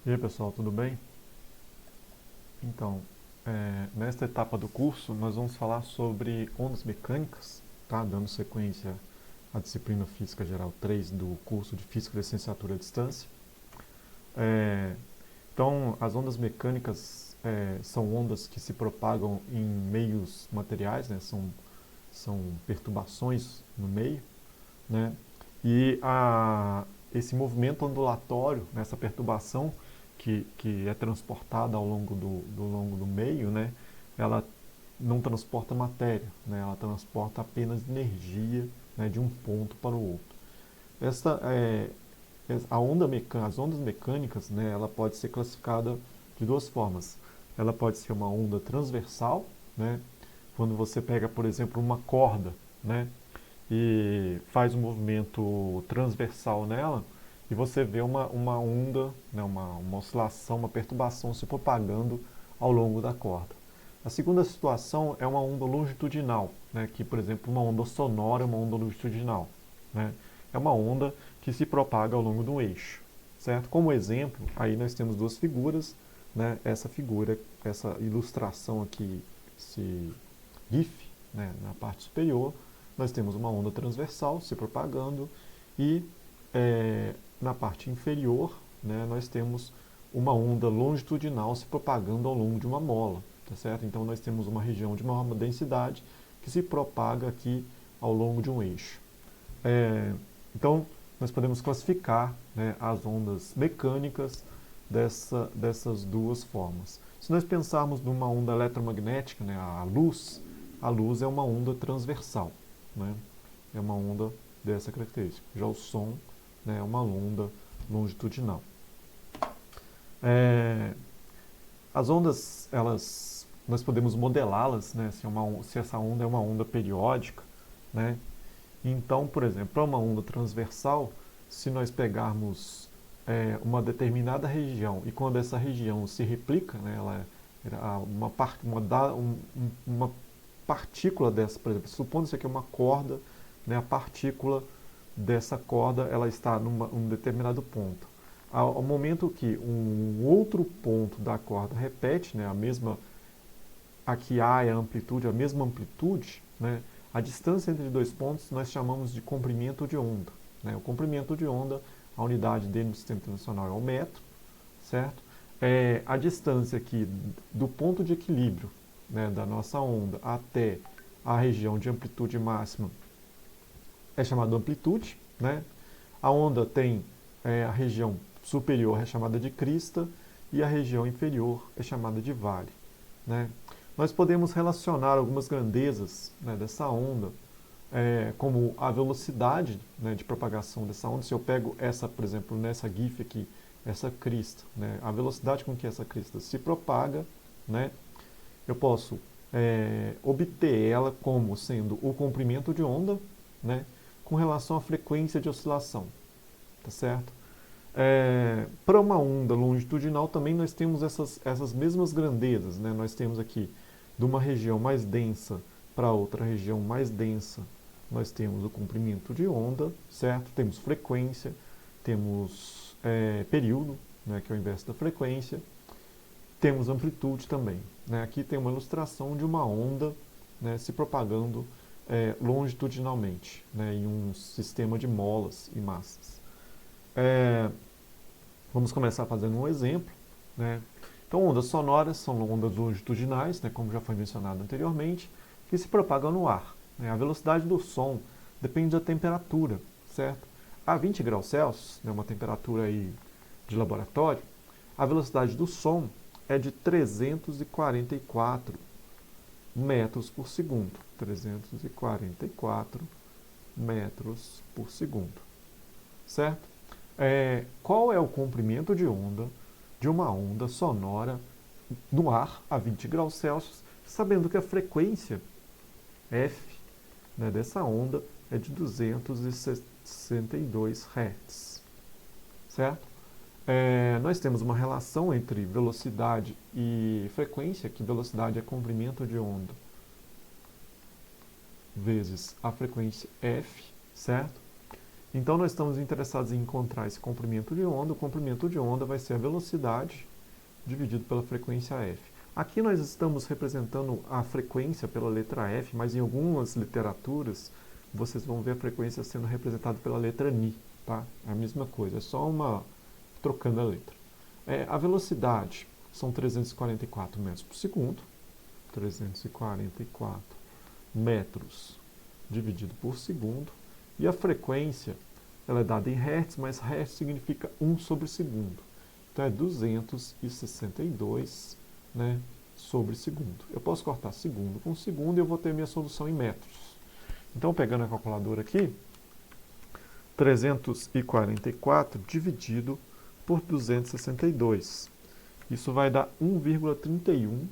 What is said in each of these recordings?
E aí pessoal, tudo bem? Então, nesta etapa do curso nós vamos falar sobre ondas mecânicas, tá? Dando sequência à disciplina Física Geral 3 do curso de Física de Licenciatura à Distância. Então, as ondas mecânicas são ondas que se propagam em meios materiais, né? São perturbações no meio, né? E esse movimento ondulatório, nessa perturbação que é transportada ao longo do meio, né, ela não transporta matéria, né, ela transporta apenas energia, né, de um ponto para o outro. Essa, é, as ondas mecânicas, né, ela pode ser classificada de duas formas. Ela pode ser uma onda transversal, né, quando você pega, por exemplo, uma corda, né, e faz um movimento transversal nela, e você vê uma onda, né, uma oscilação, uma perturbação se propagando ao longo da corda. A segunda situação é uma onda longitudinal, né, que, por exemplo, uma onda sonora é uma onda longitudinal. Né, é uma onda que se propaga ao longo de um eixo. Certo? Como exemplo, aí nós temos duas figuras, né, essa figura, essa ilustração aqui, esse GIF, né, na parte superior, nós temos uma onda transversal se propagando e na parte inferior, né, nós temos uma onda longitudinal se propagando ao longo de uma mola. Tá certo? Então nós temos uma região de maior densidade que se propaga aqui ao longo de um eixo. Então nós podemos classificar, né, as ondas mecânicas dessas duas formas. Se nós pensarmos numa onda eletromagnética, né, a luz é uma onda transversal, né, é uma onda dessa característica. Já o som, né, é uma onda longitudinal. As ondas, nós podemos modelá-las, né, se essa onda é uma onda periódica, né. Então, por exemplo, para uma onda transversal, se nós pegarmos uma determinada região e quando essa região se replica, né, uma partícula dessa, por exemplo, supondo isso aqui é uma corda, né, a partícula dessa corda ela está num determinado ponto. Ao momento que um outro ponto da corda repete, né, aqui A é a amplitude, a mesma amplitude, né, a distância entre dois pontos nós chamamos de comprimento de onda. Né? O comprimento de onda, a unidade dele no sistema internacional é o metro, certo? A distância aqui do ponto de equilíbrio, né, da nossa onda até a região de amplitude máxima é chamada amplitude. Né? A onda tem a região superior é chamada de crista e a região inferior é chamada de vale. Né? Nós podemos relacionar algumas grandezas, né, dessa onda, como a velocidade, né, de propagação dessa onda. Se eu pego essa, por exemplo, nessa GIF aqui, essa crista, né, a velocidade com que essa crista se propaga, né, eu posso obter ela como sendo o comprimento de onda, né, com relação à frequência de oscilação. Tá certo? Para uma onda longitudinal também nós temos essas mesmas grandezas. Né? Nós temos aqui de uma região mais densa para outra região mais densa, nós temos o comprimento de onda, certo? Temos frequência, temos período, né, que é o inverso da frequência, temos amplitude também. Né? Aqui tem uma ilustração de uma onda, né, se propagando longitudinalmente, né, em um sistema de molas e massas. Vamos começar fazendo um exemplo. Né? Então, ondas sonoras são ondas longitudinais, né, como já foi mencionado anteriormente, que se propagam no ar. Né? A velocidade do som depende da temperatura, certo? A 20 graus Celsius, né, uma temperatura aí de laboratório, a velocidade do som é de 344 metros por segundo. 344 metros por segundo. Certo? Qual é o comprimento de onda de uma onda sonora no ar a 20 graus Celsius, sabendo que a frequência F, né, dessa onda é de 262 Hz. Certo? Nós temos uma relação entre velocidade e frequência, que velocidade é comprimento de onda vezes a frequência F, certo? Então, nós estamos interessados em encontrar esse comprimento de onda. O comprimento de onda vai ser a velocidade dividido pela frequência f. Aqui nós estamos representando a frequência pela letra f, mas em algumas literaturas vocês vão ver a frequência sendo representada pela letra ni, tá? É a mesma coisa, é só uma trocando a letra. A velocidade são 344 metros por segundo, 344 metros dividido por segundo, e a frequência ela é dada em hertz, mas hertz significa 1 sobre segundo. Então é 262, né, sobre segundo. Eu posso cortar segundo com segundo e eu vou ter minha solução em metros. Então, pegando a calculadora aqui, 344 dividido por 262. Isso vai dar 1,31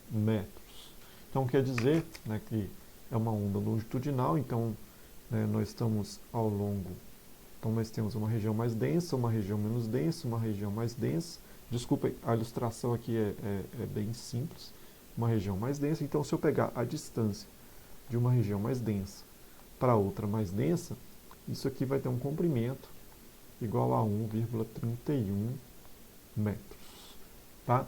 metros. Então, quer dizer, né, que é uma onda longitudinal, então né, nós estamos ao longo. Então, nós temos uma região mais densa, uma região menos densa, uma região mais densa. Desculpa, a ilustração aqui é bem simples. Uma região mais densa. Então, se eu pegar a distância de uma região mais densa para outra mais densa, isso aqui vai ter um comprimento igual a 1,31 metros. Tá?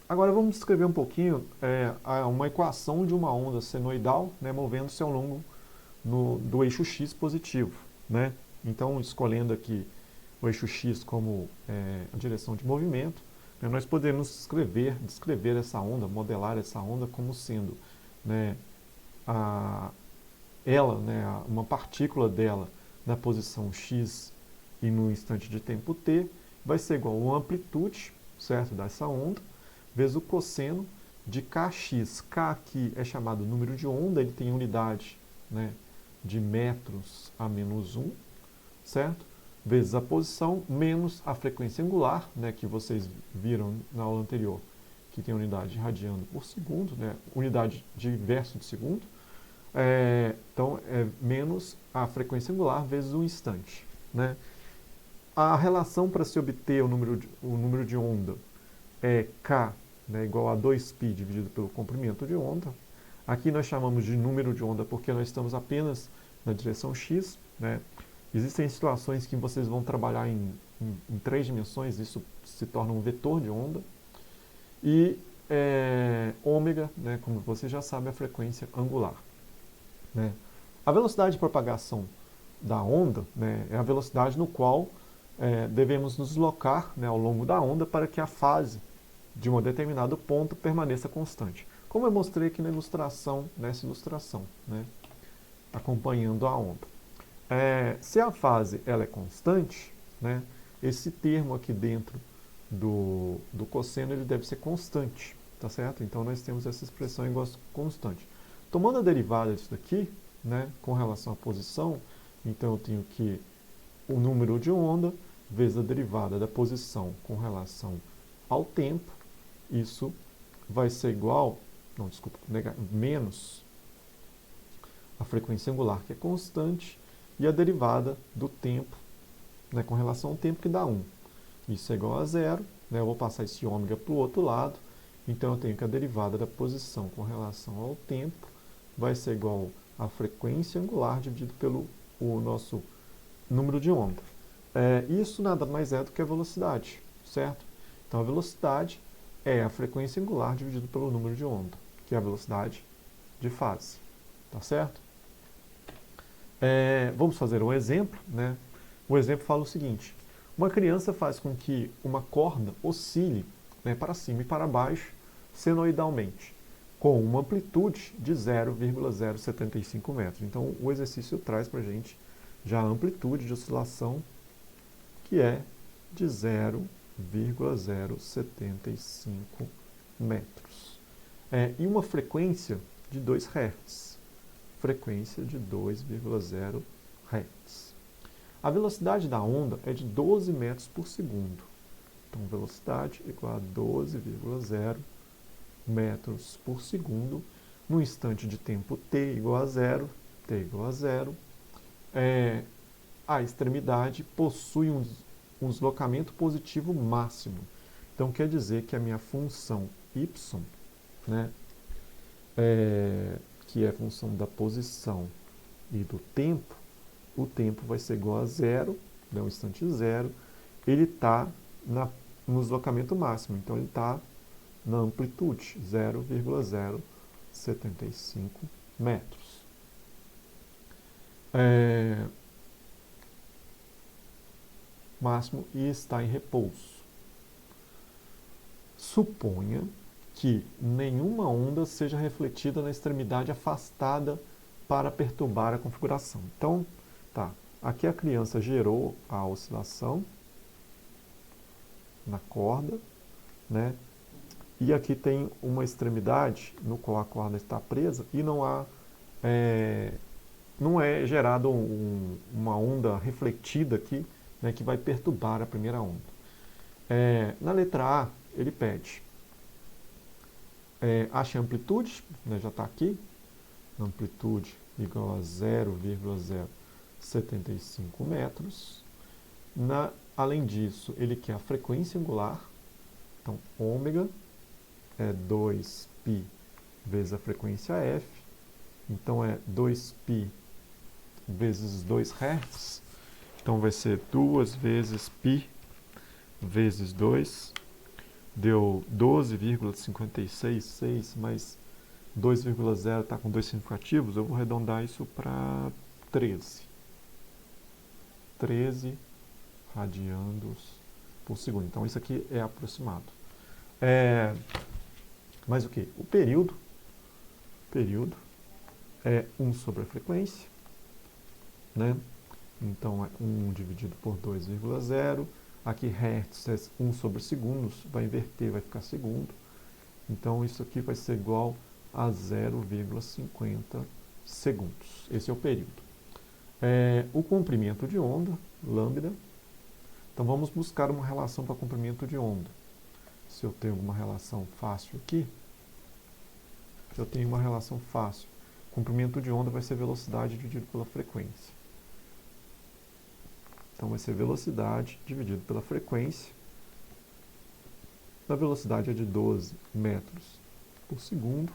Agora vamos descrever um pouquinho uma equação de uma onda senoidal, né, movendo-se ao longo do eixo x positivo, né? Então, escolhendo aqui o eixo x como a direção de movimento, né, nós podemos descrever essa onda, modelar essa onda como sendo, né, uma partícula dela na posição x e no instante de tempo t vai ser igual a amplitude, certo, dessa onda, vezes o cosseno de kx. K aqui é chamado número de onda, ele tem unidade, né, de metros a menos 1, certo? Vezes a posição, menos a frequência angular, né, que vocês viram na aula anterior, que tem unidade radiano por segundo, né, unidade de inverso de segundo. Então, menos a frequência angular vezes o instante, né? A relação para se obter o número de onda é K, né, igual a 2π dividido pelo comprimento de onda. Aqui nós chamamos de número de onda porque nós estamos apenas na direção x, né? Existem situações que vocês vão trabalhar em 3 dimensões, isso se torna um vetor de onda. E ômega, né, como você já sabe, é a frequência angular, né? A velocidade de propagação da onda, né, é a velocidade no qual devemos nos deslocar, né, ao longo da onda para que a fase de um determinado ponto permaneça constante. Como eu mostrei aqui nessa ilustração, né, acompanhando a onda. Se a fase ela é constante, né, esse termo aqui dentro do cosseno ele deve ser constante, tá certo? Então nós temos essa expressão igual a constante. Tomando a derivada disso daqui, né, com relação à posição, então eu tenho que o número de onda vezes a derivada da posição com relação ao tempo, isso vai ser igual, menos a frequência angular, que é constante, e a derivada do tempo, né, com relação ao tempo, que dá 1. Isso é igual a zero, né, eu vou passar esse ômega para o outro lado, então eu tenho que a derivada da posição com relação ao tempo vai ser igual a frequência angular dividido pelo o nosso número de onda. Isso nada mais é do que a velocidade, certo? Então a velocidade é a frequência angular dividido pelo número de onda, que é a velocidade de fase, tá certo? Vamos fazer um exemplo, né? O exemplo fala o seguinte: uma criança faz com que uma corda oscile, né, para cima e para baixo, senoidalmente, com uma amplitude de 0,075 metros. Então, o exercício traz para a gente já a amplitude de oscilação, que é de 0,075 metros. E uma frequência de 2 Hz. Frequência de 2,0 Hz. A velocidade da onda é de 12 metros por segundo. Então, velocidade igual a 12,0 metros por segundo, no instante de tempo t igual a zero, a extremidade possui um deslocamento positivo máximo. Então, quer dizer que a minha função y, né, que é a função da posição e do tempo, o tempo vai ser igual a zero, né, um instante zero, ele está no deslocamento máximo, então ele está na amplitude, 0,075 metros. Máximo e está em repouso. Suponha que nenhuma onda seja refletida na extremidade afastada para perturbar a configuração. Então, tá, aqui a criança gerou a oscilação na corda, né? E aqui tem uma extremidade no qual a corda está presa e não é gerada uma onda refletida aqui, né, que vai perturbar a primeira onda. Na letra A, ele pede ache a amplitude, né, já está aqui, amplitude igual a 0,075 metros. Além disso, ele quer a frequência angular, então ômega é 2π vezes a frequência f, então é 2π vezes 2 Hz, então vai ser 2 vezes π vezes 2, deu 12,566, mas 2,0 está com dois significativos, eu vou arredondar isso para 13. 13 radianos por segundo. Então isso aqui é aproximado. Mas o que? O período é 1 sobre a frequência, né? Então é 1 dividido por 2,0. Aqui Hertz é 1 sobre segundos, vai inverter, vai ficar segundo. Então isso aqui vai ser igual a 0,50 segundos. Esse é o período. O comprimento de onda, lambda. Então vamos buscar uma relação para comprimento de onda. Se eu tenho uma relação fácil aqui, eu tenho uma relação fácil. Comprimento de onda vai ser velocidade dividido pela frequência. Então vai ser velocidade dividido pela frequência. A velocidade é de 12 metros por segundo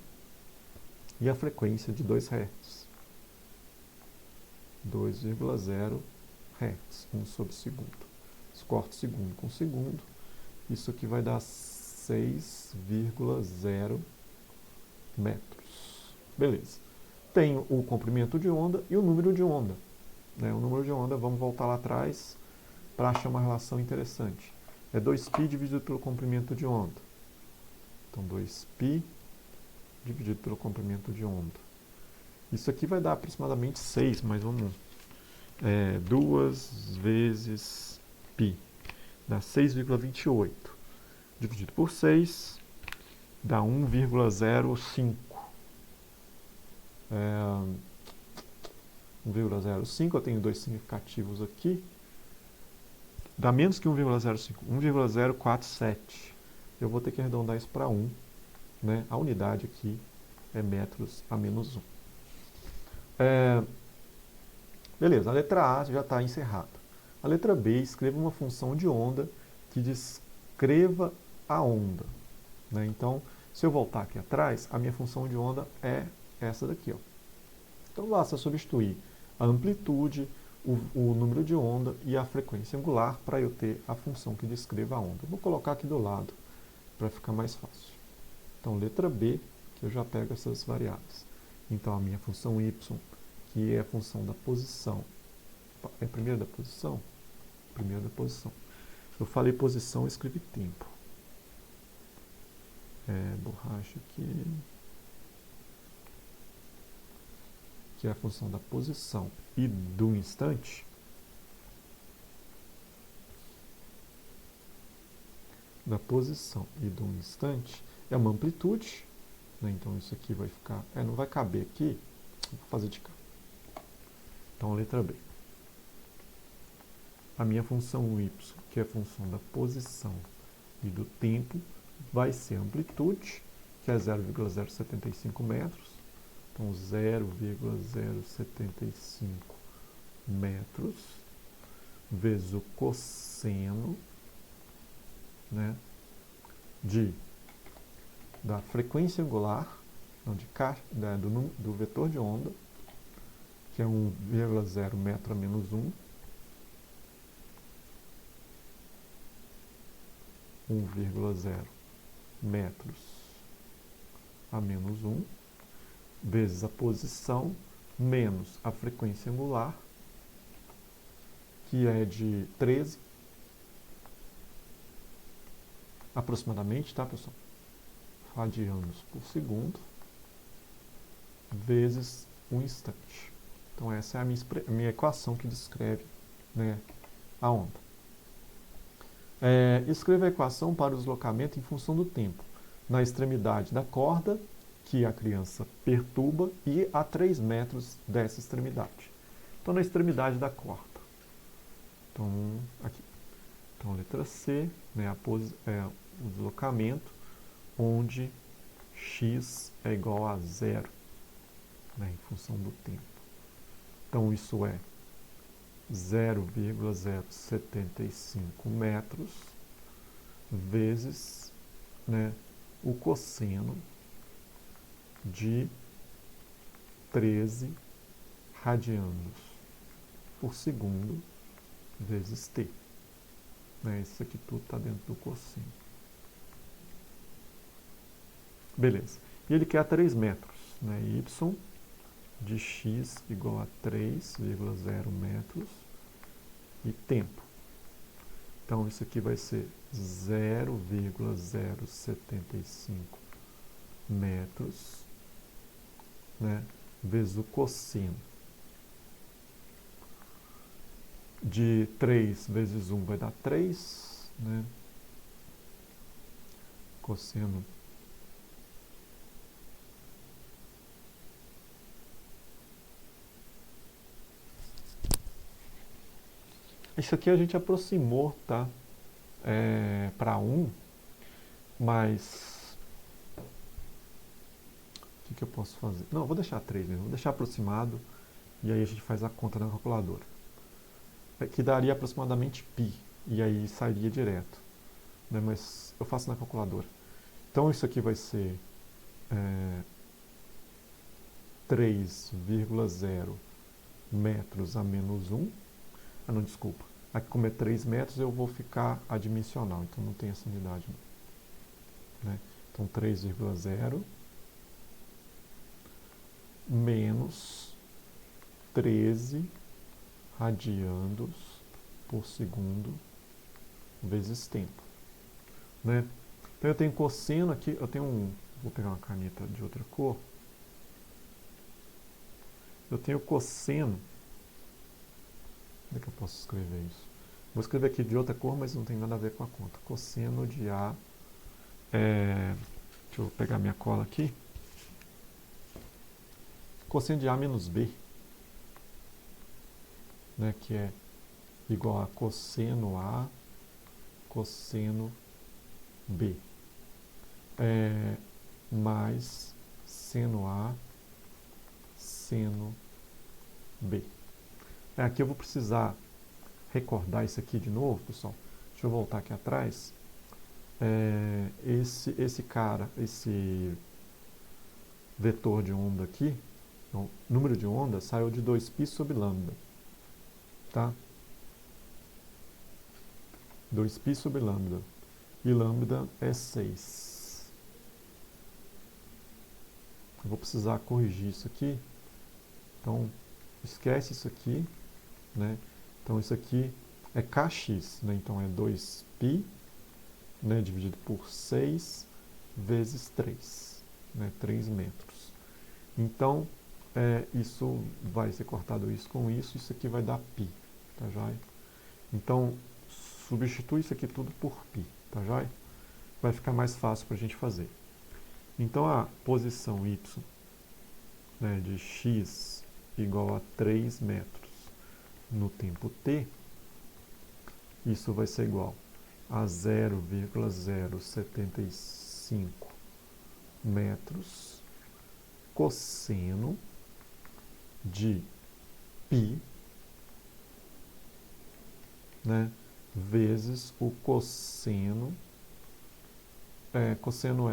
e a frequência é de 2 Hz. 2,0 Hz, 1 sobre segundo. Corto segundo com segundo. Isso aqui vai dar 6,0 metros. Beleza. Tenho o comprimento de onda e o número de onda. O número de onda, vamos voltar lá atrás para achar uma relação interessante. É 2π dividido pelo comprimento de onda. Então, 2π dividido pelo comprimento de onda. Isso aqui vai dar aproximadamente 6, mas vamos... 2 vezes π dá 6,28. Dividido por 6 dá 1,05. 1,05, eu tenho dois significativos aqui. Dá menos que 1,05, 1,047. Eu vou ter que arredondar isso para 1. Né? A unidade aqui é metros a menos 1. Beleza, a letra A já está encerrada. A letra B, escreva uma função de onda que descreva a onda. Né? Então, se eu voltar aqui atrás, a minha função de onda é essa daqui. Ó. Então, basta substituir a amplitude, o número de onda e a frequência angular para eu ter a função que descreva a onda. Vou colocar aqui do lado para ficar mais fácil. Então, letra B, que eu já pego essas variáveis. Então, a minha função y, que é a função da posição. É primeiro da posição? Primeiro da posição. Eu falei posição, eu escrevi tempo. Borracha aqui. Que é a função da posição e do instante. Da posição e do instante é uma amplitude. Né? Então isso aqui vai ficar... não vai caber aqui. Vou fazer de cá. Então, letra B. A minha função y, que é a função da posição e do tempo, vai ser a amplitude, que é 0,075 metros. Então, 0,075 metros vezes o cosseno, né, da frequência angular, não, do vetor de onda, que é 1,0 metro a menos 1, 1,0 metros a menos 1, vezes a posição, menos a frequência angular, que é de 13, aproximadamente, tá, pessoal? Radianos por segundo, vezes um instante. Então, essa é a minha equação que descreve, né, a onda. Escreva a equação para o deslocamento em função do tempo, na extremidade da corda, que a criança perturba, e a 3 metros dessa extremidade. Então, na extremidade da corda. Então, aqui. Então, letra C, né, o deslocamento, onde x é igual a 0, né, em função do tempo. Então, isso é 0,075 metros vezes, né, o cosseno de 13 radianos por segundo vezes t. Né, isso aqui tudo está dentro do cosseno. Beleza. E ele quer 3 metros. Né, y de x igual a 3,0 metros e tempo. Então, isso aqui vai ser 0,075 metros, né, vezes o cosseno. De 3 vezes 1 vai dar 3, né? Cosseno isso aqui a gente aproximou, tá? Para 1, mas o que eu posso fazer? Não, vou deixar 3 mesmo, vou deixar aproximado e aí a gente faz a conta na calculadora. Que daria aproximadamente π, e aí sairia direto, né? Mas eu faço na calculadora. Então isso aqui vai ser 3,0 metros a menos 1. Ah, não, desculpa. Aqui, como é 3 metros, eu vou ficar adimensional, então não tem essa unidade. Né? Então, 3,0 menos 13 radianos por segundo vezes tempo. Né? Então, eu tenho cosseno aqui, vou pegar uma caneta de outra cor. Eu tenho cosseno. Como é que eu posso escrever isso? Vou escrever aqui de outra cor, mas não tem nada a ver com a conta. Cosseno de A. Deixa eu pegar minha cola aqui. Cosseno de A menos B. Né, que é igual a cosseno A, cosseno B. Mais seno A, seno B. Aqui eu vou precisar recordar isso aqui de novo, pessoal. Deixa eu voltar aqui atrás. Esse vetor de onda aqui, o número de onda saiu de 2π sobre lambda. Tá? 2π sobre lambda. E lambda é 6. Eu vou precisar corrigir isso aqui. Então, esquece isso aqui. Né? Então, isso aqui é kx. Né? Então, é 2π, né, dividido por 6 vezes 3. Né? 3 metros. Então, isso vai ser cortado isso com isso. Isso aqui vai dar π. Tá joia? Então, substitui isso aqui tudo por π. Tá joia? Vai ficar mais fácil para a gente fazer. Então, a posição y, né, de x igual a 3 metros no tempo t, isso vai ser igual a 0,075 metros cosseno de π, né, vezes o cosseno. Cosseno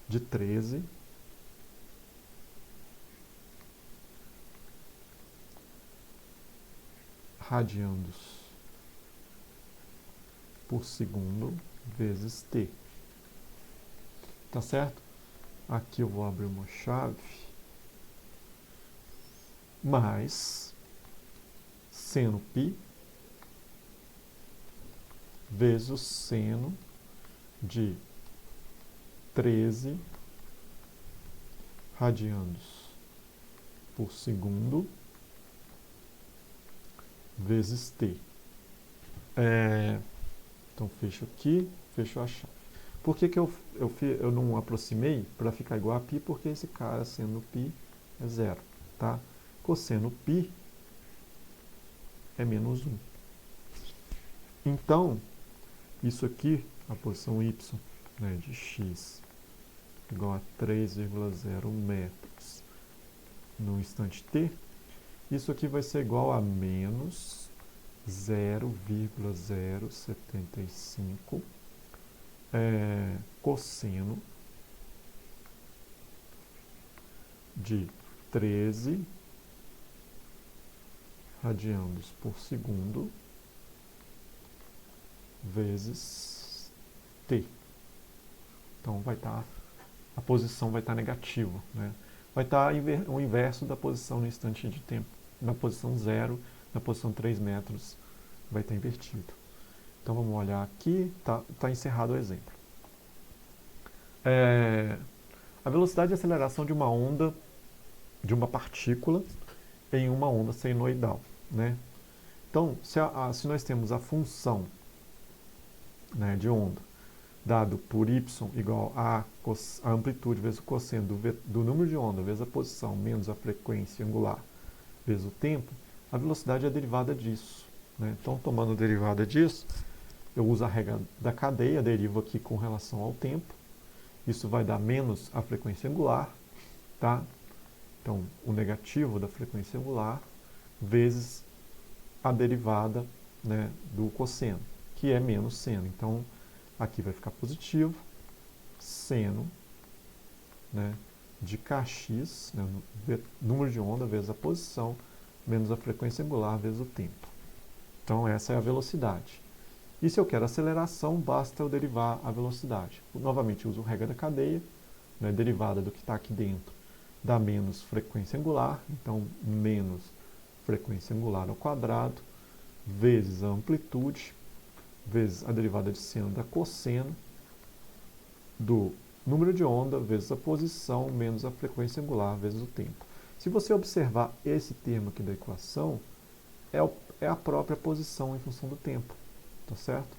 de 13 radianos por segundo vezes t. Tá certo? Aqui eu vou abrir uma chave mais seno π vezes seno de 13 radianos por segundo vezes t. Então, fecho aqui, fecho a chave. Por que eu não aproximei para ficar igual a π? Porque esse cara, seno π, é zero. Tá? Cosseno π é menos 1. Então, isso aqui, a posição y, né, de x igual a 3,0 metros no instante t, isso aqui vai ser igual a menos 0,075 cosseno de 13 radianos por segundo vezes t. Então a posição vai estar negativa, né? Vai estar o inverso da posição no instante de tempo. Na posição 0, na posição 3 metros, vai estar invertido. Então vamos olhar aqui, tá encerrado o exemplo. A velocidade de aceleração de uma onda, de uma partícula, em uma onda senoidal, né? Então, se nós temos a função, né, de onda dado por y igual a amplitude vezes o cosseno do número de onda vezes a posição menos a frequência angular vezes o tempo, a velocidade é a derivada disso, né? Então, tomando a derivada disso, eu uso a regra da cadeia, derivo aqui com relação ao tempo. Isso vai dar menos a frequência angular, tá? Então, o negativo da frequência angular vezes a derivada, né, do cosseno, que é menos seno. Então, aqui vai ficar positivo, seno, né, de kx, né, número de onda vezes a posição, menos a frequência angular vezes o tempo. Então, essa é a velocidade. E se eu quero aceleração, basta eu derivar a velocidade. Novamente, uso a regra da cadeia, né, derivada do que está aqui dentro dá menos frequência angular, então menos frequência angular ao quadrado, vezes a amplitude, vezes a derivada de seno da cosseno, do número de onda, vezes a posição, menos a frequência angular, vezes o tempo. Se você observar esse termo aqui da equação, é a própria posição em função do tempo, tá certo?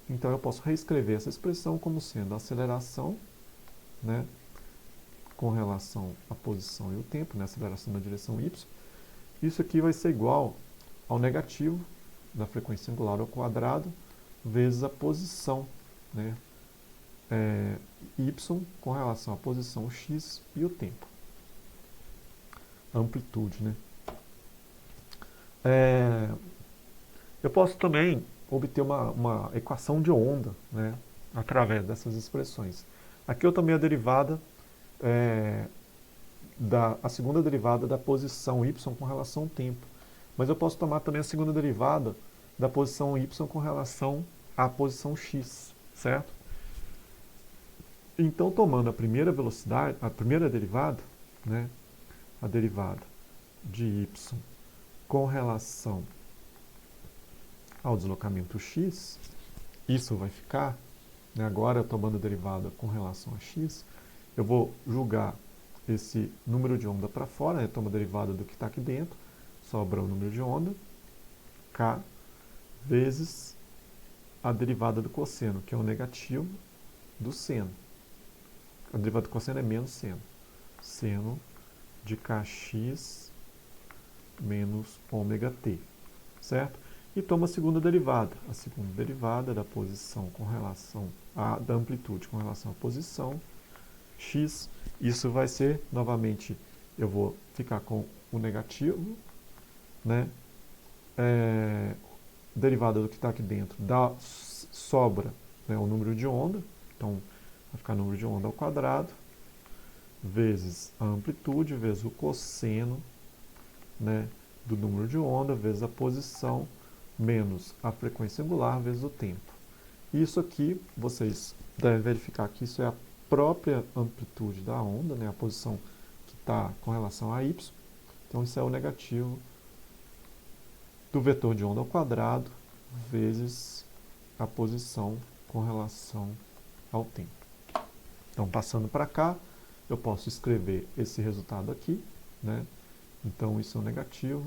Então, eu posso reescrever essa expressão como sendo a aceleração, né, com relação à posição e o tempo, né, aceleração na direção y. Isso aqui vai ser igual ao negativo da frequência angular ao quadrado vezes a posição, né, y com relação à posição x e o tempo. Amplitude, né? Eu posso também obter uma equação de onda, né, através dessas expressões. Aqui eu tomei a derivada, a segunda derivada da posição y com relação ao tempo. Mas eu posso tomar também a segunda derivada da posição y com relação à posição x, certo? Então, tomando a primeira velocidade, a primeira derivada, né, a derivada de y com relação ao deslocamento x, isso vai ficar, né, agora tomando a derivada com relação a x, eu vou jogar esse número de onda para fora, né, tomo a derivada do que está aqui dentro, sobra o número de onda, k, vezes a derivada do cosseno, que é o negativo do seno. A derivada do cosseno é menos seno. Seno de kx menos ômega t, certo? E toma a segunda derivada. A segunda derivada da posição com relação da amplitude com relação à posição x. Isso vai ser, novamente, eu vou ficar com o negativo, né? Derivada do que está aqui dentro sobra, né, o número de onda. Então, vai ficar número de onda ao quadrado, vezes a amplitude, vezes o cosseno, né, do número de onda, vezes a posição, menos a frequência angular, vezes o tempo. Isso aqui, vocês devem verificar que isso é a própria amplitude da onda, né, a posição que está com relação a y. Então, isso é o negativo do vetor de onda ao quadrado, vezes a posição com relação ao tempo. Então, passando para cá, eu posso escrever esse resultado aqui, né? Então, isso é o negativo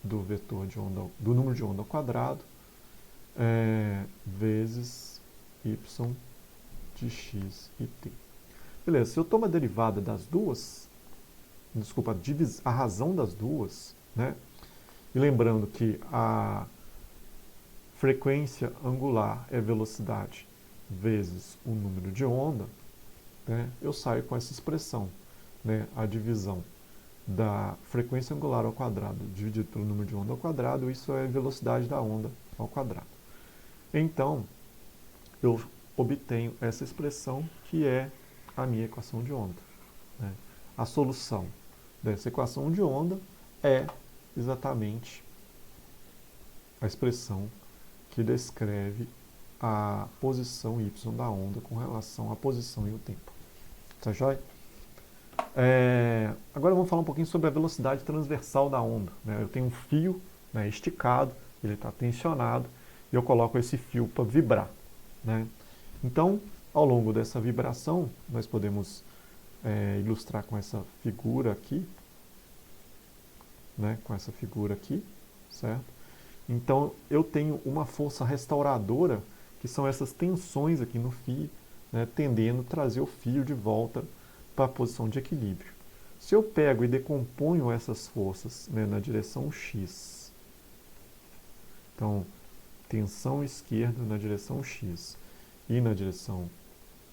do vetor de onda, do número de onda ao quadrado, vezes y de x e t. Beleza, se eu tomo a derivada das duas, desculpa, a razão das duas, né? E lembrando que a frequência angular é velocidade vezes o número de onda, né? Eu saio com essa expressão, né? A divisão da frequência angular ao quadrado dividido pelo número de onda ao quadrado, isso é velocidade da onda ao quadrado. Então, eu obtenho essa expressão que é a minha equação de onda, né? A solução dessa equação de onda é exatamente a expressão que descreve a posição y da onda com relação à posição e o tempo. Tá joia? Agora vamos falar um pouquinho sobre a velocidade transversal da onda, né? Eu tenho um fio, né, esticado, ele está tensionado, e eu coloco esse fio para vibrar, né? Então, ao longo dessa vibração, nós podemos ilustrar com essa figura aqui, né? Com essa figura aqui, certo? Então, eu tenho uma força restauradora, que são essas tensões aqui no fio, né, tendendo a trazer o fio de volta para a posição de equilíbrio. Se eu pego e decomponho essas forças, né, na direção x, então, tensão esquerda na direção x e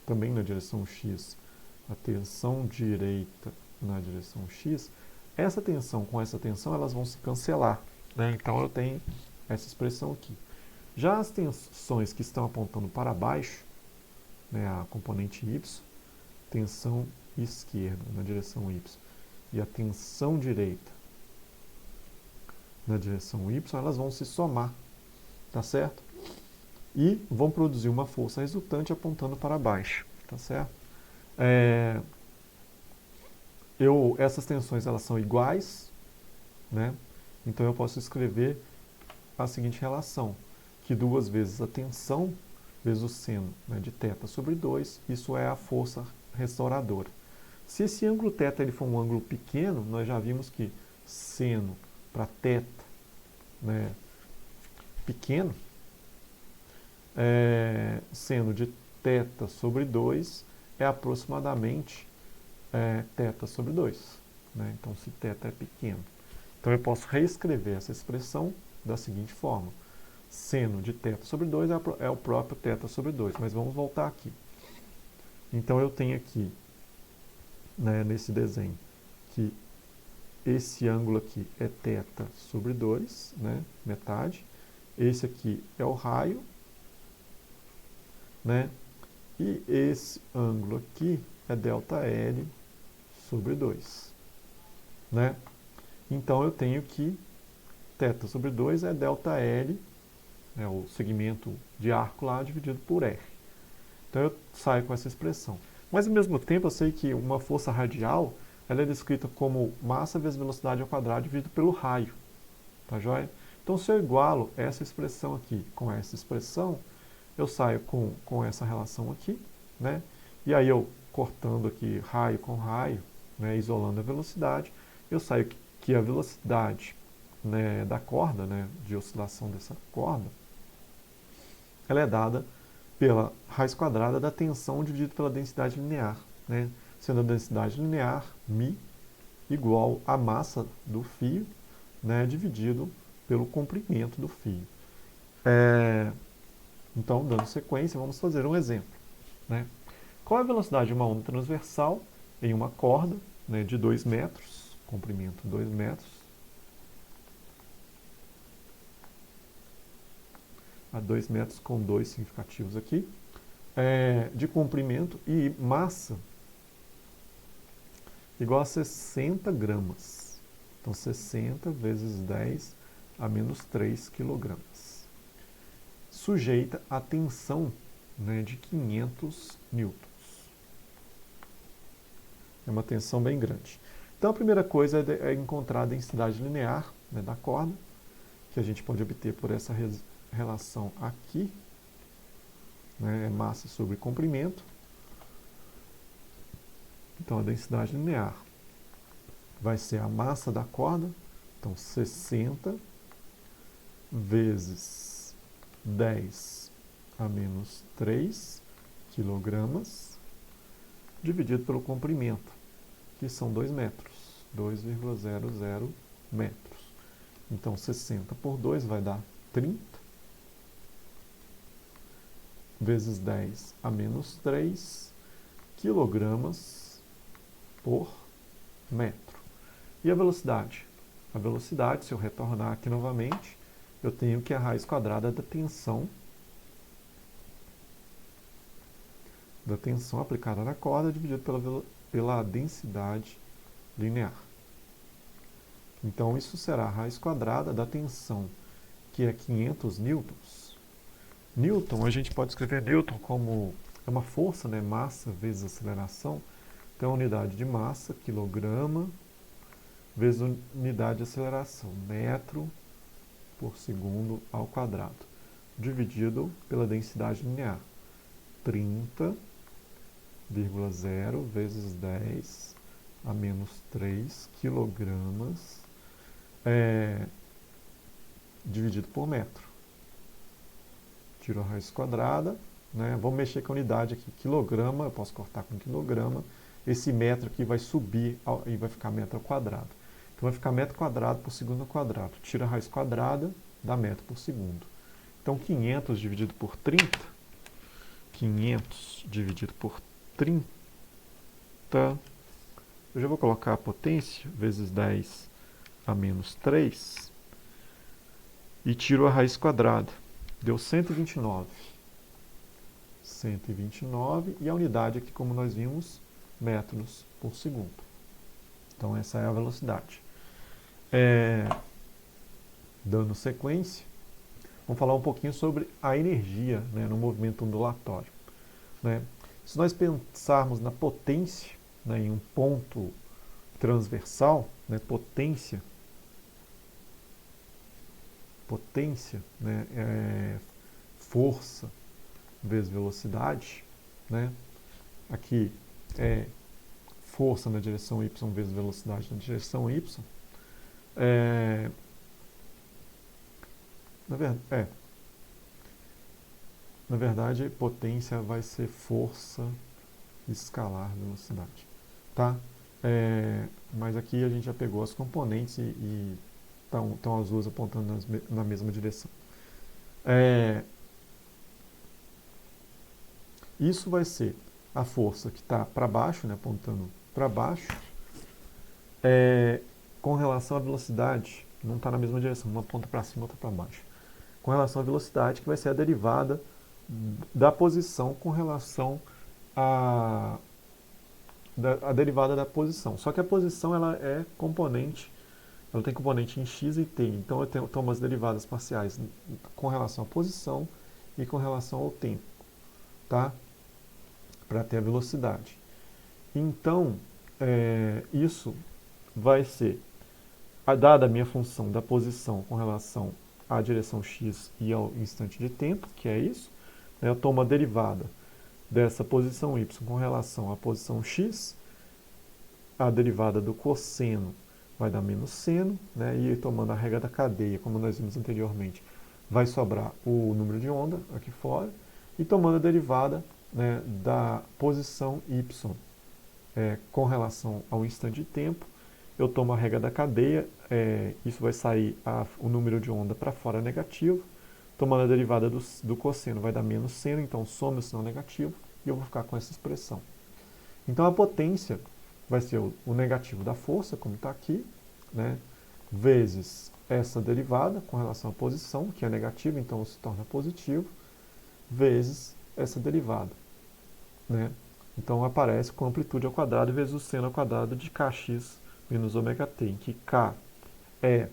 também na direção x, a tensão direita na direção x, essa tensão com essa tensão, elas vão se cancelar, né? Então, eu tenho essa expressão aqui. Já as tensões que estão apontando para baixo, né, a componente y, tensão esquerda na direção y e a tensão direita na direção y, elas vão se somar, tá certo? E vão produzir uma força resultante apontando para baixo, tá certo? Essas tensões, elas são iguais, né? Então eu posso escrever a seguinte relação, que 2 vezes a tensão vezes o seno, né, de θ sobre 2, isso é a força restauradora. Se esse ângulo θ ele for um ângulo pequeno, nós já vimos que seno para θ, né, pequeno, seno de θ sobre 2 é aproximadamente θ sobre 2. Né? Então, se θ é pequeno. Então, eu posso reescrever essa expressão da seguinte forma. Seno de θ sobre 2 é o próprio θ sobre 2. Mas vamos voltar aqui. Então, eu tenho aqui, né, nesse desenho, que esse ângulo aqui é θ sobre 2, né, metade. Esse aqui é o raio, né? E esse ângulo aqui é ΔL sobre 2, né? Então, eu tenho que θ sobre 2 é ΔL, né, o segmento de arco lá, dividido por R. Então, eu saio com essa expressão. Mas, ao mesmo tempo, eu sei que uma força radial ela é descrita como massa vezes velocidade ao quadrado dividido pelo raio. Tá joia? Então, se eu igualo essa expressão aqui com essa expressão, eu saio com essa relação aqui, né? E aí, eu cortando aqui raio com raio, né, isolando a velocidade, eu saio que a velocidade, né, da corda, né, de oscilação dessa corda, ela é dada pela raiz quadrada da tensão dividido pela densidade linear, né? Sendo a densidade linear, μ, igual à massa do fio, né, dividido pelo comprimento do fio. Então, dando sequência, vamos fazer um exemplo, né? Qual é a velocidade de uma onda transversal em uma corda, né, de 2 metros, comprimento 2 metros, a 2 metros com 2 significativos aqui, de comprimento e massa igual a 60 gramas. Então, 60 vezes 10 a menos 3 quilogramas. Sujeita a tensão, né, de 500 newtons. É uma tensão bem grande. Então, a primeira coisa é encontrar a densidade linear, né, da corda, que a gente pode obter por essa relação aqui, né, massa sobre comprimento. Então, a densidade linear vai ser a massa da corda, então 60 vezes 10 a menos 3 quilogramas, dividido pelo comprimento, que são 2 metros, 2,00 metros. Então, 60 por 2 vai dar 30, vezes 10 a menos 3 quilogramas por metro. E a velocidade? A velocidade, se eu retornar aqui novamente, eu tenho que a raiz quadrada da tensão aplicada na corda dividido pela densidade linear. Então, isso será a raiz quadrada da tensão, que é 500 newtons. Newton, a gente pode escrever Newton como uma força, né, massa vezes aceleração. Então, a unidade de massa, quilograma, vezes unidade de aceleração, metro por segundo ao quadrado, dividido pela densidade linear, 30,0 vezes 10 a menos 3 quilogramas, dividido por metro. Tiro a raiz quadrada, né? Vamos mexer com a unidade aqui, quilograma, eu posso cortar com quilograma. Esse metro aqui vai subir e vai ficar metro ao quadrado. Então vai ficar metro quadrado por segundo ao quadrado. Tira a raiz quadrada, dá metro por segundo. Então 500 dividido por 30, 500 dividido por 30, eu já vou colocar a potência, vezes 10 a menos 3, e tiro a raiz quadrada. Deu 129. 129, e a unidade aqui, como nós vimos, metros por segundo. Então, essa é a velocidade. Dando sequência, vamos falar um pouquinho sobre a energia, né, no movimento ondulatório. Né? Se nós pensarmos na potência, né, em um ponto transversal, né, potência, né, força vezes velocidade, né? Aqui é força na direção y vezes velocidade na direção y. Na verdade, potência vai ser força escalar velocidade, tá? Mas aqui a gente já pegou as componentes e estão as duas apontando na mesma direção. Isso vai ser a força que está para baixo, né, apontando para baixo, com relação à velocidade, não está na mesma direção, uma aponta para cima, outra para baixo. Com relação à velocidade, que vai ser a derivada da posição com relação a derivada da posição. Só que a posição ela é componente, ela tem componente em x e t. Então eu tomo as derivadas parciais com relação à posição e com relação ao tempo, tá? Para ter a velocidade. Então, isso vai ser, dada a minha função da posição com relação à direção x e ao instante de tempo, que é isso, né, eu tomo a derivada dessa posição y com relação à posição x, a derivada do cosseno vai dar menos seno, né, e tomando a regra da cadeia, como nós vimos anteriormente, vai sobrar o número de onda aqui fora, e tomando a derivada, né, da posição y com relação ao instante de tempo, eu tomo a regra da cadeia, isso vai sair o número de onda para fora negativo, tomando a derivada do cosseno vai dar menos seno, então soma o sinal negativo e eu vou ficar com essa expressão. Então a potência vai ser o negativo da força, como está aqui, né, vezes essa derivada com relação à posição, que é negativa, então se torna positivo, vezes essa derivada. né? Então aparece com amplitude ao quadrado vezes o seno ao quadrado de kx menos ômega t, em que k é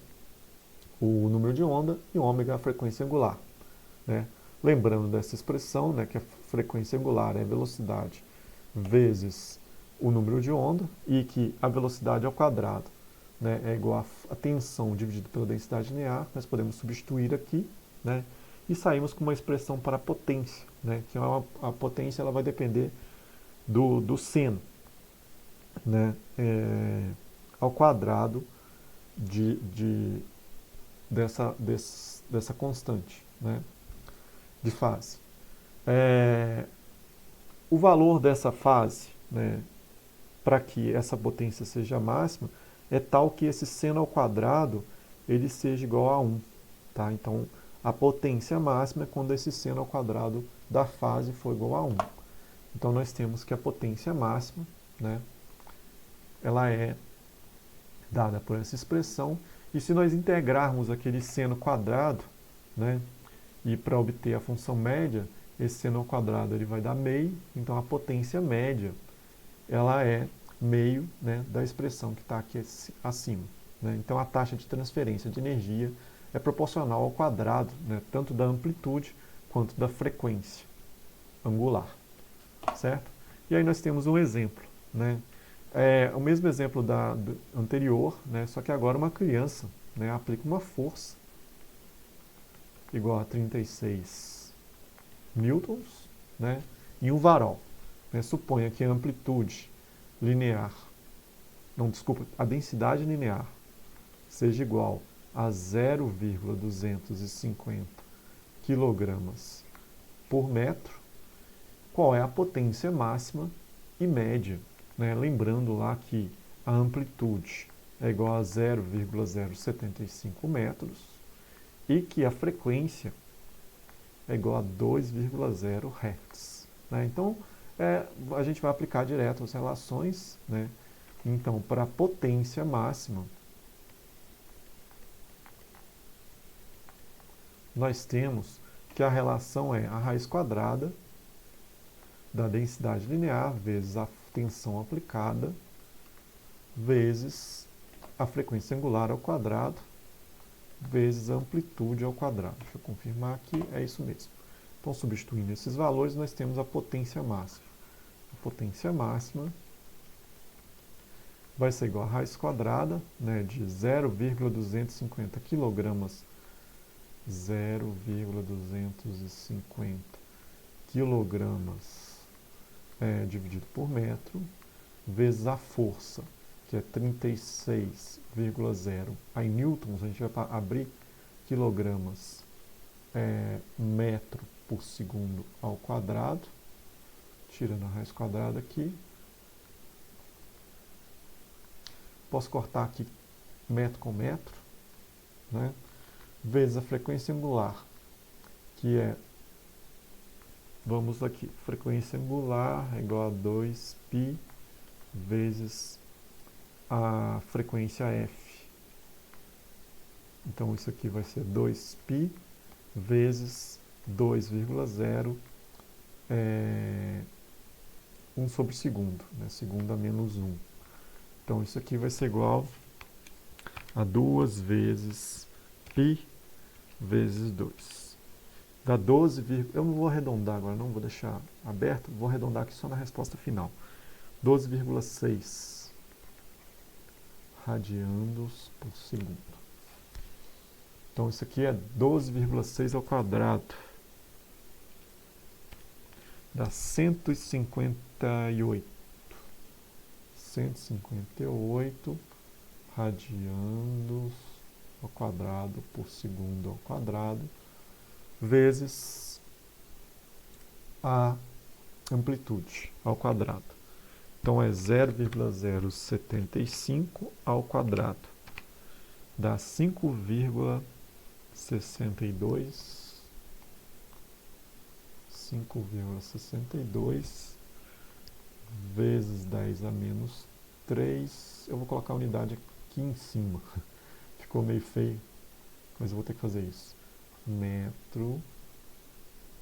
o número de onda e ômega é a frequência angular, né? Lembrando dessa expressão, né, que a frequência angular é a velocidade vezes o número de onda e que a velocidade ao quadrado, né, é igual a tensão dividido pela densidade linear. Nós podemos substituir aqui, né, e saímos com uma expressão para a potência, né, que a potência ela vai depender do seno, né, ao quadrado dessa constante, né, de fase. O valor dessa fase, né, para que essa potência seja máxima, é tal que esse seno ao quadrado ele seja igual a 1. Tá? Então, a potência máxima é quando esse seno ao quadrado da fase for igual a 1. Então, nós temos que a potência máxima, né, ela é dada por essa expressão. E se nós integrarmos aquele seno quadrado, né, e para obter a função média, esse seno ao quadrado ele vai dar meio. Então, a potência média ela é meio, né, da expressão que está aqui acima, né? Então, a taxa de transferência de energia é proporcional ao quadrado, né, tanto da amplitude quanto da frequência angular, certo? E aí nós temos um exemplo, né? O mesmo exemplo do anterior, né, só que agora uma criança, né, aplica uma força igual a 36 newtons, né, em um varal. Né? Suponha que a amplitude linear, não, desculpa, a densidade linear seja igual a 0,250 kg por metro. Qual é a potência máxima e média? Né? Lembrando lá que a amplitude é igual a 0,075 metros e que a frequência é igual a 2,0 Hz. Né? Então, a gente vai aplicar direto as relações, né? Então, para a potência máxima, nós temos que a relação é a raiz quadrada da densidade linear vezes a tensão aplicada vezes a frequência angular ao quadrado vezes a amplitude ao quadrado. Deixa eu confirmar aqui, é isso mesmo. Então, substituindo esses valores, nós temos a potência máxima. A potência máxima vai ser igual a raiz quadrada, né, de 0,250 kg, 0,250 kg dividido por metro, vezes a força, que é 36,0. Aí, newtons, a gente vai abrir quilogramas metro por segundo ao quadrado, tirando a raiz quadrada aqui. Posso cortar aqui metro com metro, né? Vezes a frequência angular, que é, vamos aqui, frequência angular é igual a 2π vezes a frequência f. Então, isso aqui vai ser 2π vezes 2,0 1 sobre segundo, né? Segundo a menos 1. Então, isso aqui vai ser igual a 2 vezes π vezes 2. Dá 12, eu não vou arredondar agora, não vou deixar aberto, vou arredondar aqui só na resposta final. 12,6 radianos por segundo. Então, isso aqui é 12,6 ao quadrado. Dá 158. 158 radianos ao quadrado por segundo ao quadrado, vezes a amplitude ao quadrado. Então, é 0,075 ao quadrado. Dá 5,62 vezes 10 a menos 3. Eu vou colocar a unidade aqui em cima. Ficou meio feio, mas eu vou ter que fazer isso. Metro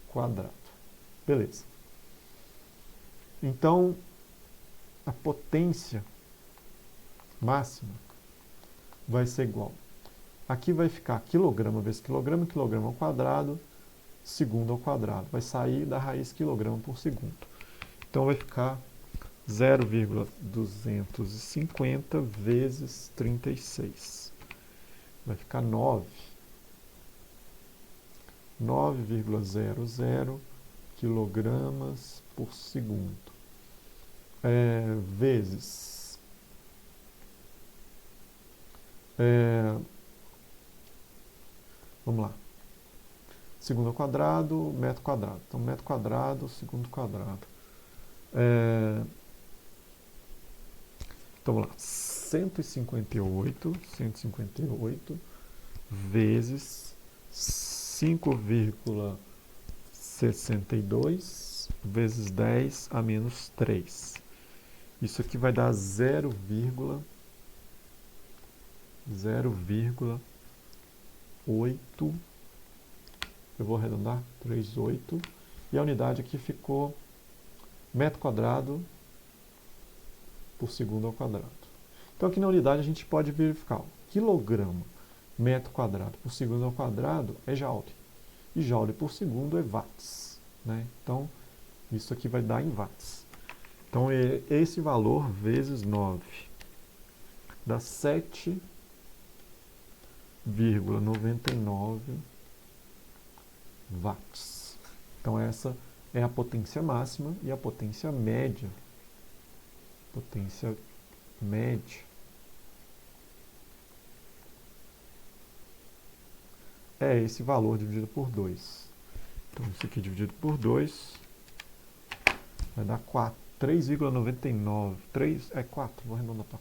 quadrado. Beleza. Então, a potência máxima vai ser igual. Aqui vai ficar quilograma vezes quilograma, quilograma ao quadrado, segundo ao quadrado. Vai sair da raiz quilograma por segundo. Então, vai ficar 0,250 vezes 36. Vai ficar 9,00 quilogramas por segundo. Vezes vamos lá. Segundo ao quadrado, metro quadrado. Então, metro quadrado, segundo quadrado. Então, vamos lá. 158 vezes 5,62 vezes 10 a menos 3. Isso aqui vai dar 0,08. Eu vou arredondar, 38. E a unidade aqui ficou metro quadrado por segundo ao quadrado. Então, aqui na unidade a gente pode verificar. Quilograma metro quadrado por segundo ao quadrado é joule. E joule por segundo é watts. Né? Então, isso aqui vai dar em watts. Então, esse valor vezes 9 dá 7,99 watts. Então, essa é a potência máxima e a potência média. Potência média é esse valor dividido por 2. Então, isso aqui dividido por 2 vai dar 3,99. 3 é 4, vou arredondar para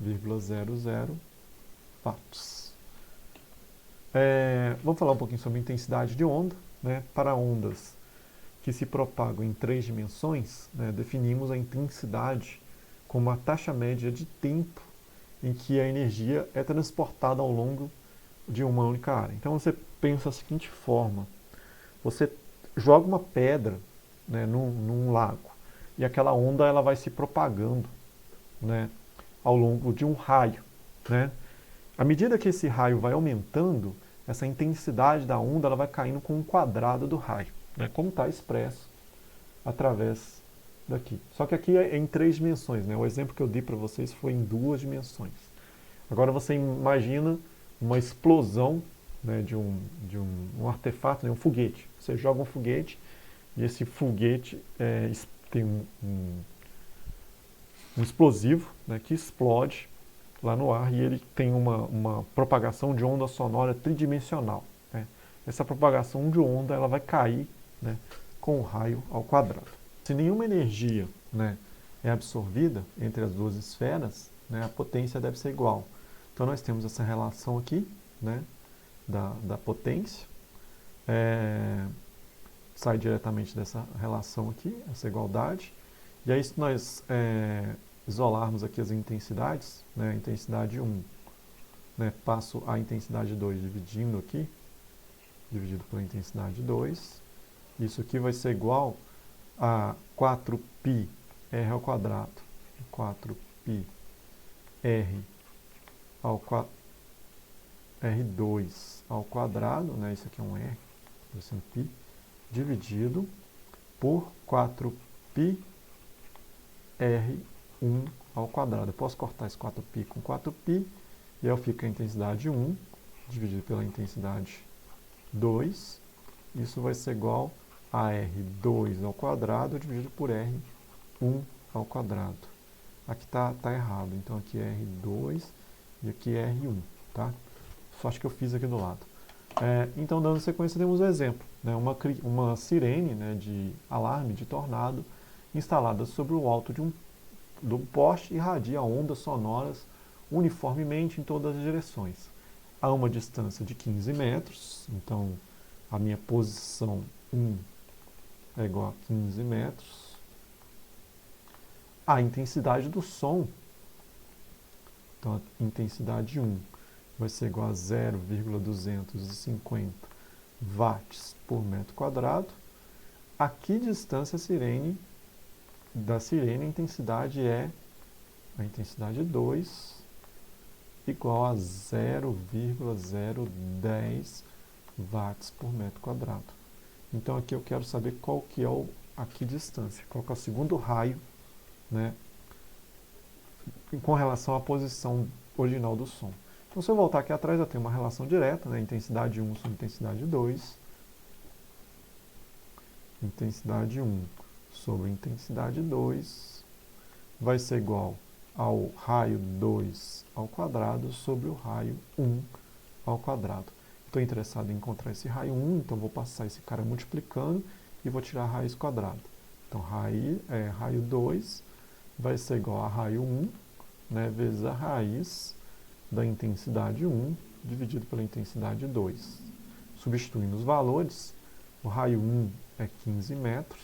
4,00 watts. Vamos falar um pouquinho sobre intensidade de onda. Né? Para ondas que se propagam em 3 dimensões, né, definimos a intensidade como a taxa média de tempo em que a energia é transportada ao longo de uma única área. Então você pensa da seguinte forma: você joga uma pedra, né, num lago e aquela onda ela vai se propagando, né, ao longo de um raio. Né? À medida que esse raio vai aumentando, essa intensidade da onda ela vai caindo com um quadrado do raio, né, como está expresso através daqui. Só que aqui é em 3 dimensões. Né? O exemplo que eu dei para vocês foi em 2 dimensões. Agora você imagina uma explosão, né, de um artefato, né, um foguete. Você joga um foguete e esse foguete tem um explosivo, né, que explode lá no ar e ele tem uma propagação de onda sonora tridimensional. Né? Essa propagação de onda ela vai cair, né, com o raio ao quadrado. Se nenhuma energia, né, é absorvida entre as duas esferas, né, a potência deve ser igual. Então nós temos essa relação aqui, né, da potência. Sai diretamente dessa relação aqui, essa igualdade. E aí se nós isolarmos aqui as intensidades, né, a intensidade 1, né, passo a intensidade 2 dividindo aqui, dividido pela intensidade 2, isso aqui vai ser igual a 4πr ao quadrado, 4πr R2 ao quadrado, né, isso aqui é um R, isso é um π, dividido por 4πr1 ao quadrado. Eu posso cortar esse 4π com 4π, e aí fica a intensidade 1 dividido pela intensidade 2. Isso vai ser igual a R2 ao quadrado dividido por R1 ao quadrado. Aqui está errado, então aqui é R2 e aqui é R1. Tá? Só acho que eu fiz aqui do lado. Então, dando sequência, temos um exemplo. Né? Uma sirene, né, de alarme de tornado instalada sobre o alto de um poste irradia ondas sonoras uniformemente em todas as direções. A uma distância de 15 metros, então a minha posição 1 é igual a 15 metros. A intensidade do som, então a intensidade 1 vai ser igual a 0,250 watts por metro quadrado. A que distância a sirene da sirene, a intensidade é a intensidade 2 igual a 0,010 watts por metro quadrado. Então aqui eu quero saber qual que é a distância, qual que é o segundo raio, né, com relação à posição original do som. Então, se eu voltar aqui atrás, eu tenho uma relação direta, né, intensidade 1 sobre intensidade 2. Intensidade 1 sobre intensidade 2 vai ser igual ao raio 2 ao quadrado sobre o raio 1 ao quadrado. Estou interessado em encontrar esse raio 1, então vou passar esse cara multiplicando e vou tirar a raiz quadrada. Então, raio 2 vai ser igual a raio 1, né, vezes a raiz da intensidade 1 dividido pela intensidade 2. Substituindo os valores, o raio 1 é 15 metros,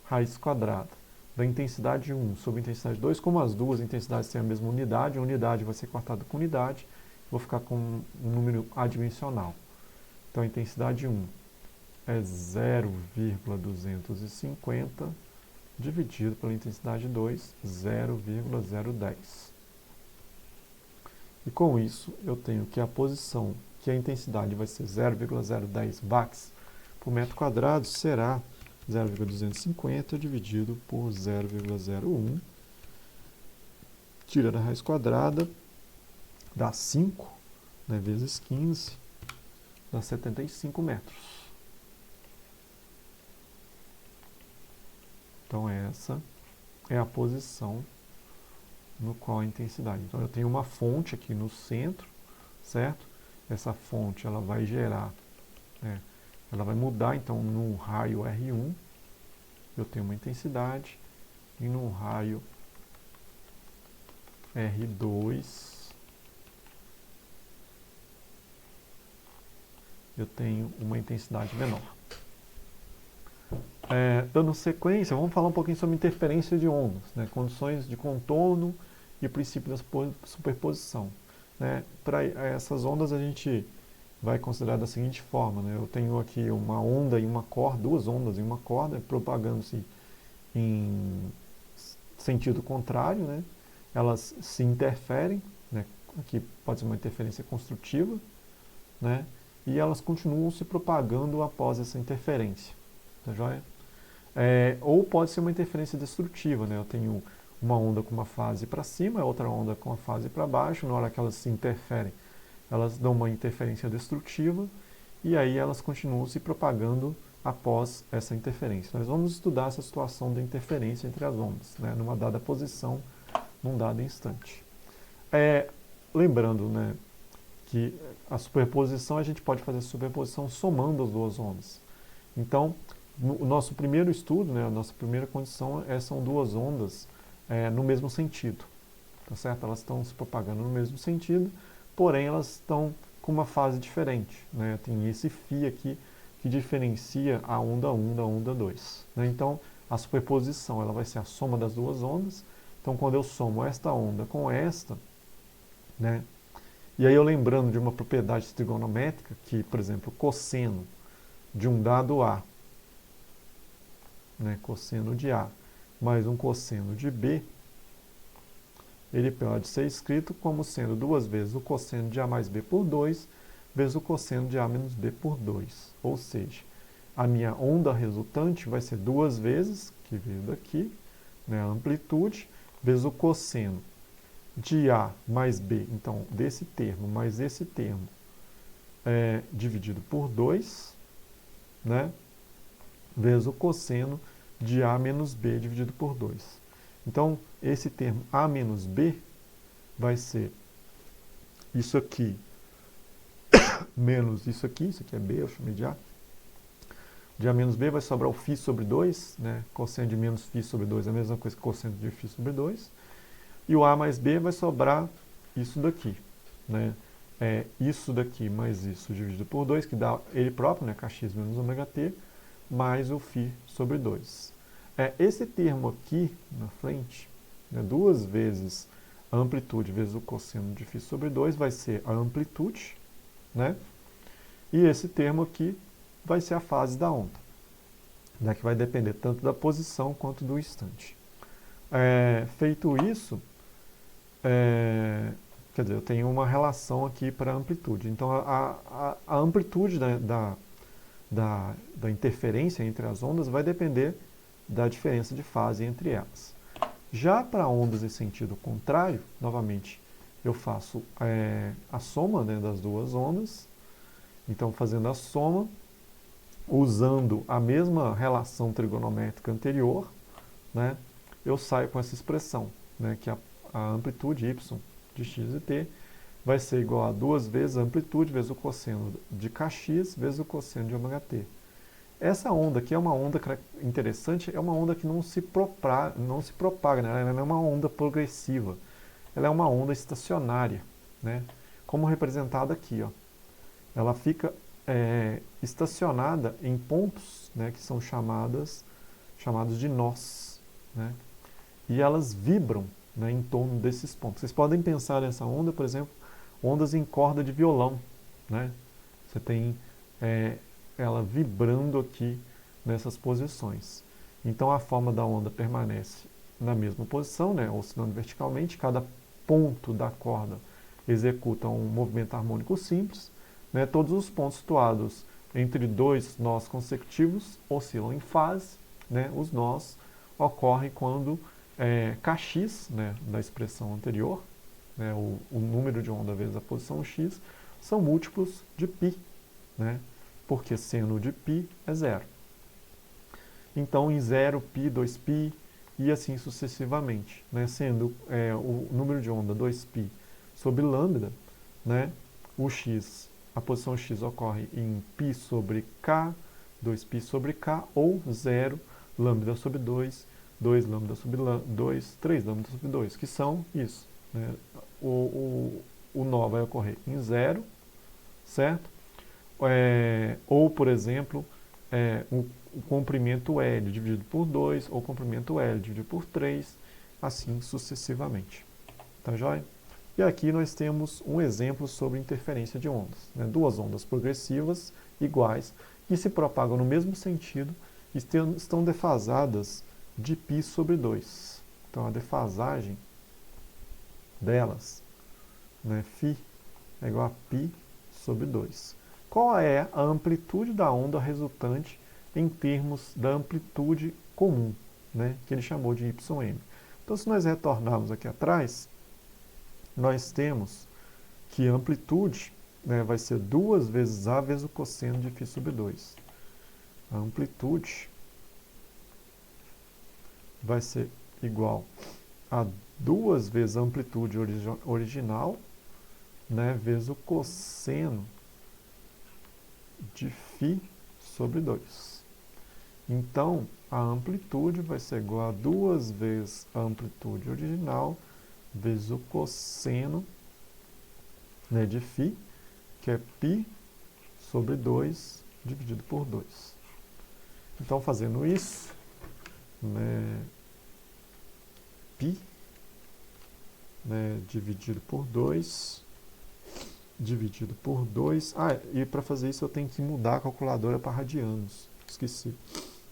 raiz quadrada da intensidade 1 sobre intensidade 2, como as duas intensidades têm a mesma unidade, a unidade vai ser cortada com unidade, vou ficar com um número adimensional. Então, a intensidade 1 é 0,250 dividido pela intensidade 2, 0,010. E com isso, eu tenho que a posição, que a intensidade vai ser 0,010 watts por metro quadrado, será 0,250 dividido por 0,01. Tira da raiz quadrada, dá 5, né, vezes 15, dá 75 metros. Então, essa é a posição no qual a intensidade. Então, eu tenho uma fonte aqui no centro, certo? Essa fonte, ela vai gerar, né, ela vai mudar, então, no raio R1, eu tenho uma intensidade, e no raio R2, eu tenho uma intensidade menor. Dando sequência, vamos falar um pouquinho sobre interferência de ondas, né, condições de contorno e o princípio da superposição. Né. Para essas ondas a gente vai considerar da seguinte forma, né, eu tenho aqui uma onda e uma corda, duas ondas e uma corda propagando-se em sentido contrário, né, elas se interferem, né, aqui pode ser uma interferência construtiva, né, e elas continuam se propagando após essa interferência. Tá joia? Ou pode ser uma interferência destrutiva, né? Eu tenho uma onda com uma fase para cima, outra onda com a fase para baixo, na hora que elas se interferem, elas dão uma interferência destrutiva, e aí elas continuam se propagando após essa interferência. Nós vamos estudar essa situação da interferência entre as ondas, né, numa dada posição, num dado instante. Lembrando, né, que a superposição, a gente pode fazer a superposição somando as duas ondas. Então, o nosso primeiro estudo, né, a nossa primeira condição são duas ondas no mesmo sentido. Tá certo? Elas estão se propagando no mesmo sentido, porém elas estão com uma fase diferente. Né? Tem esse φ aqui que diferencia a onda 1 da onda 2. Né? Então, a superposição ela vai ser a soma das duas ondas. Então, quando eu somo esta onda com esta, né, e aí eu lembrando de uma propriedade trigonométrica, que, por exemplo, cosseno de um dado A, né, cosseno de A, mais um cosseno de B, ele pode ser escrito como sendo duas vezes o cosseno de A mais B por 2, vezes o cosseno de A menos B por 2. Ou seja, a minha onda resultante vai ser duas vezes, que veio daqui, né, a amplitude, vezes o cosseno de A mais B, então, desse termo mais esse termo, dividido por 2, né, vezes o cosseno de A menos B dividido por 2. Então, esse termo A menos B vai ser isso aqui menos isso aqui é B, eu chamei de A. De A menos B vai sobrar o φ sobre 2, né? Cosseno de menos φ sobre 2 é a mesma coisa que cosseno de φ sobre 2. E o A mais B vai sobrar isso daqui, né? Isso daqui mais isso dividido por 2, que dá ele próprio, né? Kx menos ômega t, mais o φ sobre 2. Esse termo aqui na frente, né, duas vezes a amplitude vezes o cosseno de φ sobre 2 vai ser a amplitude, né? E esse termo aqui vai ser a fase da onda. né, que vai depender tanto da posição quanto do instante. Feito isso, quer dizer, eu tenho uma relação aqui para a amplitude. Então, a amplitude da interferência entre as ondas vai depender da diferença de fase entre elas. Já para ondas em sentido contrário, novamente, eu faço a soma, né, das duas ondas. Então, fazendo a soma, usando a mesma relação trigonométrica anterior, né, eu saio com essa expressão, né, que a amplitude y de x e t vai ser igual a 2 vezes a amplitude vezes o cosseno de kx vezes o cosseno de ωt. Essa onda aqui é uma onda interessante, é uma onda que não se propaga, né? Ela não é uma onda progressiva, ela é uma onda estacionária, né? Como representada aqui, ó. Ela fica estacionada em pontos, né, que são chamados de nós, né? E elas vibram, né, em torno desses pontos. Vocês podem pensar nessa onda, por exemplo, ondas em corda de violão, né? Você tem ela vibrando aqui nessas posições. Então a forma da onda permanece na mesma posição, né, oscilando verticalmente. Cada ponto da corda executa um movimento harmônico simples, né? Todos os pontos situados entre dois nós consecutivos oscilam em fase, né? Os nós ocorrem quando kx, né, da expressão anterior, né, o número de onda vezes a posição x, são múltiplos de π, né? Porque seno de π é zero. Então, em 0, π, 2π e assim sucessivamente, né? Sendo o número de onda 2π sobre lambda, né? O x, a posição x ocorre em π sobre k, 2π sobre k, ou 0, lambda sobre 2, 2 lambda sobre 2, 3 lambda sobre 2, que são isso, né? O nó vai ocorrer em 0, certo? Ou, por exemplo, o comprimento L dividido por 2, ou comprimento L dividido por 3, assim sucessivamente. Tá joia? E aqui nós temos um exemplo sobre interferência de ondas, né? Duas ondas progressivas iguais que se propagam no mesmo sentido e estão defasadas de π sobre 2. Então a defasagem delas, né, φ é igual a π sobre 2. Qual é a amplitude da onda resultante em termos da amplitude comum, né, que ele chamou de Ym? Então, se nós retornarmos aqui atrás, nós temos que a amplitude, né, vai ser 2 vezes A vezes o cosseno de φ sobre 2. A amplitude vai ser igual a 2 vezes a amplitude original, né, vezes o cosseno de φ sobre 2. Então, a amplitude vai ser igual a 2 vezes a amplitude original vezes o cosseno, né, de φ, que é π sobre 2 dividido por 2. Então, fazendo isso, né, π, né, dividido por 2, dividido por 2. E para fazer isso eu tenho que mudar a calculadora para radianos. Esqueci.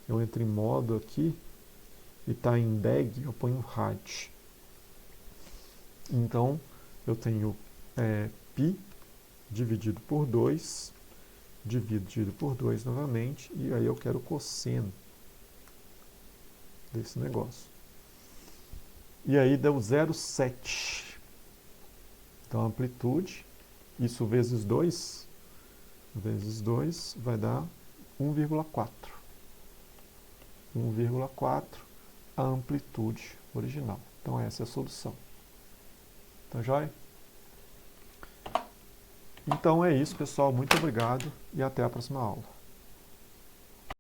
Eu entro em modo aqui e está em DEG, eu ponho rad. Então, eu tenho π dividido por 2, dividido por 2 novamente, e aí eu quero o cosseno desse negócio. E aí deu 0,7. Então, a amplitude, isso vezes 2 vai dar 1,4. 1,4 a amplitude original. Então, essa é a solução. Tá joia? Então, é isso, pessoal. Muito obrigado e até a próxima aula.